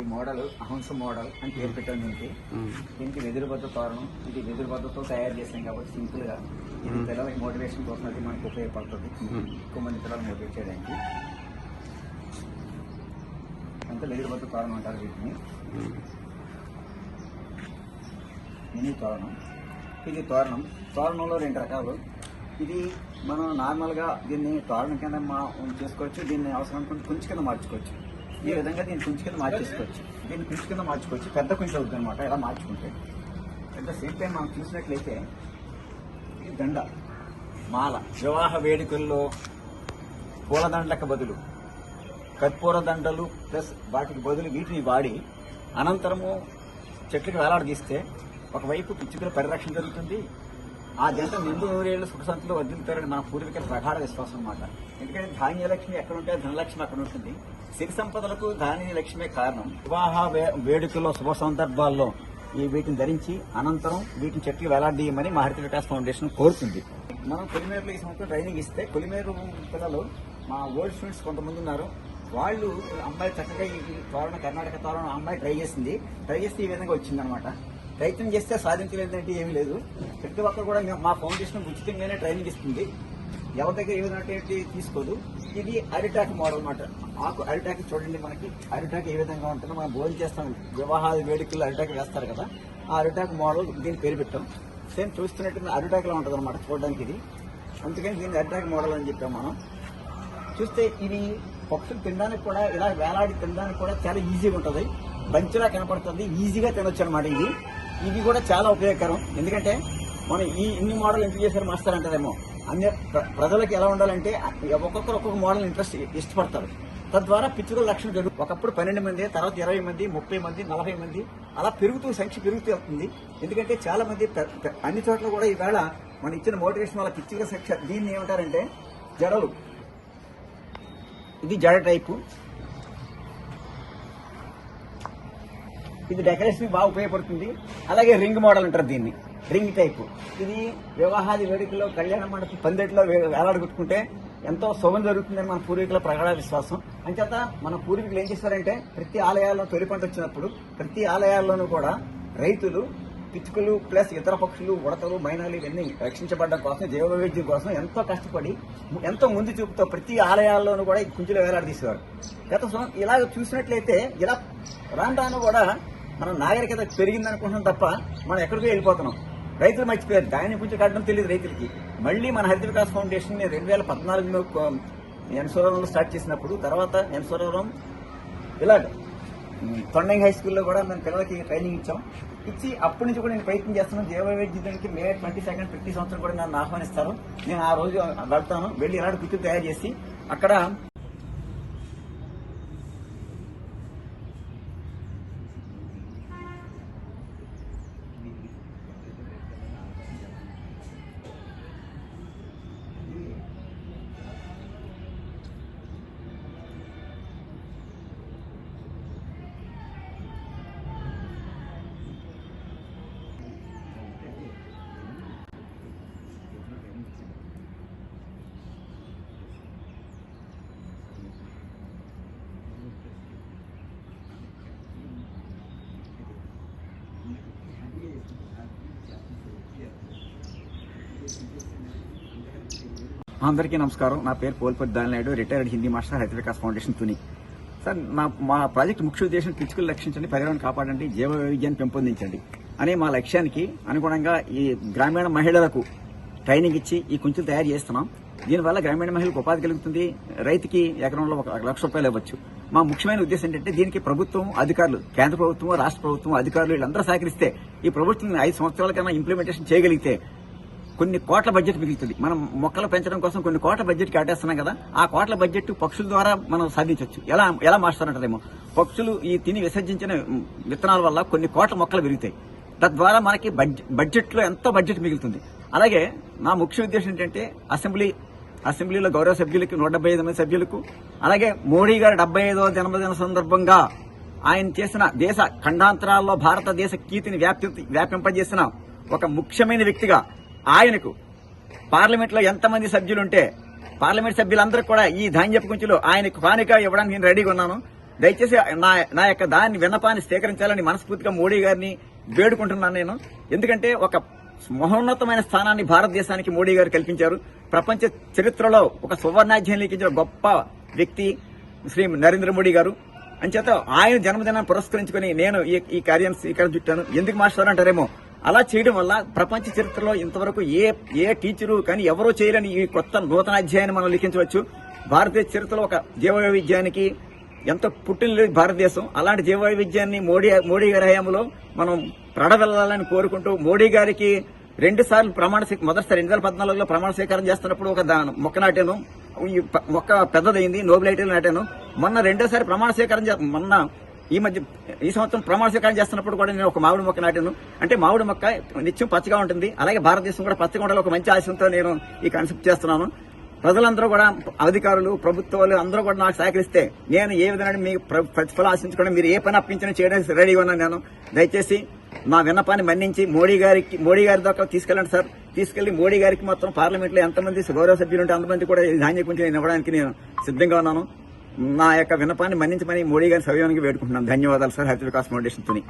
ఈ model అహంస model అని పేరు పెట్టాం దీనికి వెదురుబద్ద తోరణం. ఇది వెదురుబద్దతో తయారు చేసాం కాబట్టి సింపుల్ గా ఇది పిల్లల మోటివేషన్ కోసం అది మనకు ఉపయోగపడుతుంది. ఎక్కువ మంది పిల్లలు మోటివేట్ చేయడానికి అంతా వెదురుబద్ద తోరణం అంటారు వీటిని. మినీ తోరణం. ఇది తోరణంలో 2 రకాలు. ఇది మనం నార్మల్గా దీన్ని తోరణం కింద చేసుకోవచ్చు. దీన్ని అవసరం అనుకుంటే కుంచి కింద మార్చుకోవచ్చు. ఈ విధంగా దీన్ని కుంచి కింద మార్చేసుకోవచ్చు. దీన్ని కుంచి కింద మార్చుకోవచ్చు. పెద్ద కుంచి అవుతుంది అనమాట ఇలా మార్చుకుంటే. అట్ ద సేమ్ టైం మనం చూసినట్లయితే ఈ దండ మాల వివాహ వేడుకల్లో పూలదండలకు బదులు కర్పూర దండలు ప్లస్ వాటికి బదులు వీటిని వాడి అనంతరము చెట్లకు వేలాడదీస్తే ఒకవైపు పిచ్చుకల పరిరక్షణ జరుగుతుంది. ఆ జంట నిండు 100 ఏళ్ళు సుఖ సంతలో వర్ధిల్లుతారని మన పూర్వీకుల ప్రగాఢ విశ్వాసం అన్నమాట. ఎందుకంటే ధాన్యలక్ష్మి ఎక్కడ ఉంటే ధనలక్ష్మి అక్కడ ఉంటుంది. సిరి సంపదలకు ధాన్యలక్ష్మే కారణం. వివాహ వేడుకల్లో శుభ సందర్భాల్లో ఈ వీటిని ధరించి అనంతరం వీటిని చెట్లు వేలాడదీయమని మా హరిత వికాస్ ఫౌండేషన్ కోరుతుంది. మనం కొలిమేరులో ఈ సంవత్సరం ట్రైనింగ్ ఇస్తే కొలిమేరు పిల్లలు మా ఓల్డ్ స్టూడెంట్స్ కొంతమంది ఉన్నారు. వాళ్ళు అమ్మాయి చక్కగా ఈ తోరణ కర్ణాటక తోరణ అమ్మాయి ట్రై చేస్తే ఈ విధంగా వచ్చిందనమాట. ప్రయత్నం చేస్తే సాధించలేదంటే ఏమీ లేదు. ప్రతి ఒక్కరు కూడా మా ఫౌండేషన్ ఉచితంగానే ట్రైనింగ్ ఇస్తుంది. ఎవరి దగ్గర ఏ విధంగా తీసుకోదు. ఇది అరిటాక్ మోడల్ అన్నమాట. ఆకు అరిటాక్ చూడండి, మనకి అరిటాక్ ఏ విధంగా ఉంటుందో మనం భోజనం చేస్తాం. వివాహాల వేడుకల్లో అరిటాక్ వేస్తారు కదా, ఆ అరిటాక్ మోడల్ దీన్ని పేరు పెట్టాం. సేమ్ చూస్తున్నట్టు అరిటాక్ లా ఉంటుంది అనమాట చూడడానికి ఇది. అందుకని దీన్ని అరిటాక్ మోడల్ అని చెప్పాం మనం. చూస్తే ఇది పక్షులు తినడానికి కూడా ఇలా వేలాడి తినడానికి కూడా చాలా ఈజీగా ఉంటుంది. బంచిలా కనపడుతుంది, ఈజీగా తినొచ్చు అనమాట. ఇది కూడా చాలా ఉపయోగకరం. ఎందుకంటే మనం ఇన్ని మోడల్ ఎందుకు చేశారు మాస్టర్ అంటారేమో. అన్ని ప్రజలకు ఎలా ఉండాలంటే ఒక్కొక్కరు ఒక్కొక్క మోడల్ ఇష్టపడతారు. తద్వారా పిచ్చుకల రక్షణ జరుగుతుంది. ఒకప్పుడు 12 మంది, తర్వాత 20 మంది, 30 మంది, 40 మంది అలా సంఖ్య పెరుగుతూ వస్తుంది. ఎందుకంటే చాలా మంది అన్ని చోట్ల కూడా ఈవేళ మనం ఇచ్చిన మోటివేషన్ వల్ల పిచ్చుకల సంఖ్య దీన్ని ఏమంటారంటే జడలు. ఇది జడ టైపు. ఇది డెకరేషన్ బాగా ఉపయోగపడుతుంది. అలాగే రింగ్ మోడల్ అంటారు దీన్ని, రింగ్ టైపు. ఇది వివాహాది వేడుకల్లో కళ్యాణ మండపం పందిట్లో వేలాడగొట్టుకుంటే ఎంతో శుభం జరుగుతుందని మన పూర్వీకుల ప్రగాఢ విశ్వాసం. అంచేత మన పూర్వీకులు ఏం చేస్తారంటే ప్రతి ఆలయాల్లో తొలి పంట వచ్చినప్పుడు ప్రతి ఆలయాల్లోనూ కూడా రైతులు పిచ్చుకలు ప్లస్ ఇతర పక్షులు, ఉడతలు, మైనాలు ఇవన్నీ రక్షించబడడం కోసం, జీవ వైవిధ్యం కోసం ఎంతో కష్టపడి ఎంతో ముందు చూపుతో ప్రతి ఆలయాల్లోనూ కూడా ఈ కుంచులు వేలాడదీసేవారు. ఇలా చూసినట్లయితే ఇలా రాను కూడా మన నాగరికత పెరిగిందనుకుంటున్నాం తప్ప మనం ఎక్కడికో వెళ్ళిపోతున్నాం. రైతులు మర్చిపోయారు. ధాన్యం పుంజు కట్టడం తెలియదు రైతులకి. మళ్ళీ మన హరిత వికాస్ ఫౌండేషన్ 2014లో ఎన్సూరంలో స్టార్ట్ చేసినప్పుడు, తర్వాత ఎన్సూరం ఇలాగ తొండంగి హై స్కూల్లో కూడా మన పిల్లలకి ట్రైనింగ్ ఇచ్చి అప్పటి నుంచి కూడా నేను ప్రయత్నం చేస్తున్నాను. జీవ వైవిధ్యానికి మే 22 ప్రతి సంవత్సరం కూడా నన్ను ఆహ్వానిస్తారు. నేను ఆ రోజు వెళ్తాను. వెళ్ళి ఇలాంటి కుర్చీలు తయారు చేసి అక్కడ అందరికీ నమస్కారం. నా పేరు పోల్పతి దానినాయుడు, రిటైర్డ్ హిందీ మాస్టర్, హరిత వికాస్ ఫౌండేషన్ తుని. సార్, మా ప్రాజెక్ట్ ముఖ్య ఉద్దేశం పిచ్చుకలు రక్షించండి, పర్యావరణం కాపాడండి, జీవ వైవిధ్యాన్ని పెంపొందించండి అనే మా లక్ష్యానికి అనుగుణంగా ఈ గ్రామీణ మహిళలకు ట్రైనింగ్ ఇచ్చి ఈ కుంచులు తయారు చేస్తున్నాం. దీనివల్ల గ్రామీణ మహిళలకు ఉపాధి కలుగుతుంది. రైతుకి ఎకరంలో 1 లక్ష రూపాయలు ఇవ్వచ్చు. మా ముఖ్యమైన ఉద్దేశం ఏంటంటే దీనికి ప్రభుత్వం అధికారులు, కేంద్ర ప్రభుత్వం, రాష్ట్ర ప్రభుత్వం అధికారులు వీళ్ళందరూ సహకరిస్తే ఈ ప్రభుత్వం 5 సంవత్సరాల కన్నా ఇంప్లిమెంటేషన్ చేయగలిగితే కొన్ని కోట్ల బడ్జెట్ మిగులుతుంది. మనం మొక్కలు పెంచడం కోసం కొన్ని కోట్ల బడ్జెట్ కేటాయిస్తున్నాం కదా, ఆ కోట్ల బడ్జెట్ పక్షుల ద్వారా మనం సాధించవచ్చు. ఎలా మారుస్తారంటారేమో, పక్షులు ఈ తిని విసర్జించిన విత్తనాల వల్ల కొన్ని కోట్ల మొక్కలు పెరుగుతాయి. తద్వారా మనకి బడ్జెట్లో ఎంతో బడ్జెట్ మిగులుతుంది. అలాగే నా ముఖ్య ఉద్దేశం ఏంటంటే అసెంబ్లీలో గౌరవ సభ్యులకి 175 మంది సభ్యులకు, అలాగే మోడీ గారి 75వ జన్మదిన సందర్భంగా ఆయన చేసిన దేశ ఖండాంతరాల్లో భారతదేశ కీర్తిని వ్యాపింపజేసిన ఒక ముఖ్యమైన వ్యక్తిగా ఆయనకు పార్లమెంట్ లో ఎంతమంది సభ్యులుంటే పార్లమెంట్ సభ్యులందరూ కూడా ఈ ధాన్యపు కుంచులు ఆయనకు కానుక ఇవ్వడానికి నేను రెడీగా ఉన్నాను. దయచేసి నా యొక్క దాన్ని విన్నపాన్ని స్వీకరించాలని మనస్ఫూర్తిగా మోడీ గారిని వేడుకుంటున్నాను నేను. ఎందుకంటే ఒక మహోన్నతమైన స్థానాన్ని భారతదేశానికి మోడీ గారు కల్పించారు. ప్రపంచ చరిత్రలో ఒక సువర్ణాధ్యాయం లిఖించిన గొప్ప వ్యక్తి శ్రీ నరేంద్ర మోడీ గారు. అంచేత ఆయన జన్మదినాన్ని పురస్కరించుకుని నేను ఈ కార్యాన్ని శ్రీకారం చుట్టాను. ఎందుకు మాస్టర్ అంటారేమో, అలా చేయడం వల్ల ప్రపంచ చరిత్రలో ఇంతవరకు ఏ టీచరు కానీ ఎవరో చేయలేని ఈ కొత్త నూతన అధ్యాయాన్ని మనం లిఖించవచ్చు. భారతదేశ చరిత్రలో ఒక జీవవైవిధ్యానికి ఎంతో పుట్టిన భారతదేశం. అలాంటి జీవవైవిధ్యాన్ని మోడీ గారి హయాంలో మనం ప్రడవెళ్లాలని కోరుకుంటూ, మోడీ గారికి 2 సార్లు మొదటిసారి 2014లో ప్రమాణ స్వీకారం చేస్తున్నప్పుడు ఒక మొక్క నాటాను. ఈ మొక్క పెద్దదైంది, నోబెల్ ఐటీలు నాటాను. మొన్న 2వ సారి ప్రమాణ స్వీకారం ఈ సంవత్సరం ప్రమాణ స్వీకారం చేస్తున్నప్పుడు కూడా నేను ఒక మామిడి మొక్క నాటాను. అంటే మామిడి మొక్క నిత్యం పచ్చగా ఉంటుంది, అలాగే భారతదేశం కూడా పచ్చగా ఉండాలి ఒక మంచి ఆశయంతో నేను ఈ కాన్సెప్ట్ చేస్తున్నాను. ప్రజలందరూ కూడా, అధికారులు, ప్రభుత్వాలు అందరూ కూడా నాకు సహకరిస్తే నేను ఏ విధంగా మీకు ప్రతిఫలం ఆశించుకోవడం, మీరు ఏ పని అప్పించినా చేయడానికి రెడీగా ఉన్నాను నేను. దయచేసి మా విన్నపాన్ని మన్నించి మోడీ గారి దాకా తీసుకెళ్ళండి సార్. తీసుకెళ్లి మోడీ గారికి మొత్తం పార్లమెంట్ లో ఎంతమంది గౌరవ సభ్యులు ఉంటే అంతమంది కూడా ధాన్యం గురించి నేను ఇవ్వడానికి నేను సిద్ధంగా ఉన్నాను. నా యొక్క విన్నపాన్ని మన్నించమని మోడీ గారి సవ్యానికి వేడుకుంటున్నాను. ధన్యవాదాలు సార్, హరిత వికాస్ ఫౌండేషన్ తోని.